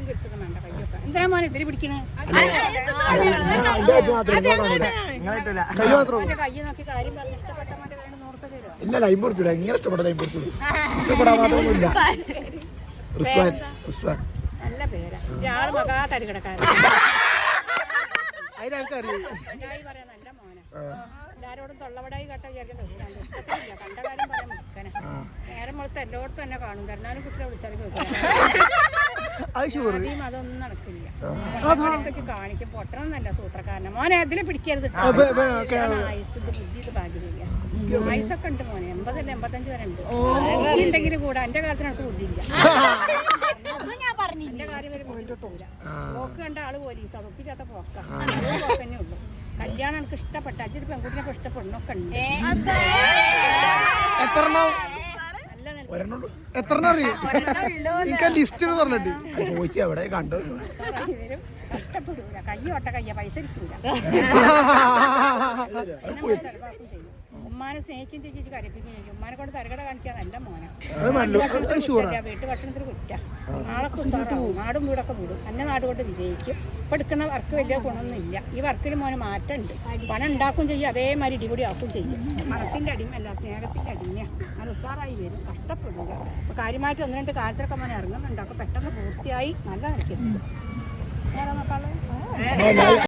കുരിശൊക്കെ വേണ്ട കയ്യൊക്കെ എന്തിനാ മോനെ ഇതിൽ പിടിക്കണേ കയ്യ് നോക്കി കാര്യം പറഞ്ഞ് ഇഷ്ടപ്പെട്ട മാറ്റം വേണം നൂർത്ത് തരുമോ ഇല്ല ലൈമ്പൂർത്തില്ല എങ്ങനെ ഇഷ്ടപ്പെട്ട ഇഷ്ടപ്പെടാൻ മാത്രമൊന്നുമില്ല നല്ല പേരാ ആള് മകാ തരികിടക്കാരൻ പറയാൻ നല്ല മോനെ എല്ലാരോടും തൊള്ളവടായി കേട്ട വിചാരിക്കുന്നത് കണ്ട കാര്യം പറയാൻ മുക്കനെ നേരം മുളത്ത് എല്ലായിടത്തും തന്നെ കാണും കരുണാലും കുട്ടിയെ വിളിച്ചാലും കേൾക്കും അതൊന്നും നടക്കില്ല വെച്ച് കാണിക്കും പൊട്ടണമെന്നല്ല സൂത്രക്കാരനെ മോനെ അതിൽ പിടിക്കരുത് ആയുസ് ബുദ്ധി ഇത് ഭാഗ്യമില്ല ആയുസൊക്കെ ഉണ്ട് മോനെ 80 85 വരെ ഉണ്ട് ബുദ്ധി ഉണ്ടെങ്കിലും കൂടെ എന്റെ കാര്യത്തിന് എനിക്ക് ബുദ്ധിയില്ല എന്റെ കാര്യം വരെ പോയിട്ടില്ല പോക്ക് കണ്ട ആള് പോലീസാ ഒപ്പില്ലാത്ത പോക്കന്നെ ഉള്ളു കല്യാണം എനിക്ക് ഇഷ്ടപ്പെട്ട അച്ഛന് പെൺകുട്ടിനെ ഇഷ്ടപ്പെടണൊക്കെ ഉണ്ട് കഷ്ടപ്പെടൂല കയ്യോട്ട കയ്യ പൈസ എടുക്കൂല ഉമ്മാനെ സ്നേഹിക്കും ചേച്ചി കരപ്പിക്കും ചേച്ചി ഉമ്മാനെ കൊണ്ട് തരകട കാണിക്കാൻ എന്റെ മോനെ വീട്ടു ഭക്ഷണത്തിന് കുറ്റ നാളൊക്കെ ഉസാറാവും നാടും വീടൊക്കെ വിടും എന്നെ നാടുകൊണ്ട് വിജയിക്കും ഇപ്പൊ എടുക്കുന്ന വർക്ക് വലിയ ഗുണമൊന്നുമില്ല ഈ വർക്കിൽ മോന് മാറ്റമുണ്ട് പണം ഉണ്ടാക്കും ചെയ്യും അതേമാതിരി ഇടിപൊടി ആക്കും ചെയ്യും പണത്തിന്റെ അടിമല്ല സ്നേഹത്തിന്റെ അടിമയാണ് നല്ല ഉസാറായി വരും കഷ്ടപ്പെടില്ല അപ്പൊ കാര്യമായിട്ട് 1-2 കാര്യത്തിലൊക്കെ മോനെ ഇറങ്ങുന്നുണ്ടാക്കും പെട്ടെന്ന് പൂർത്തിയായി നല്ല നിൽക്കും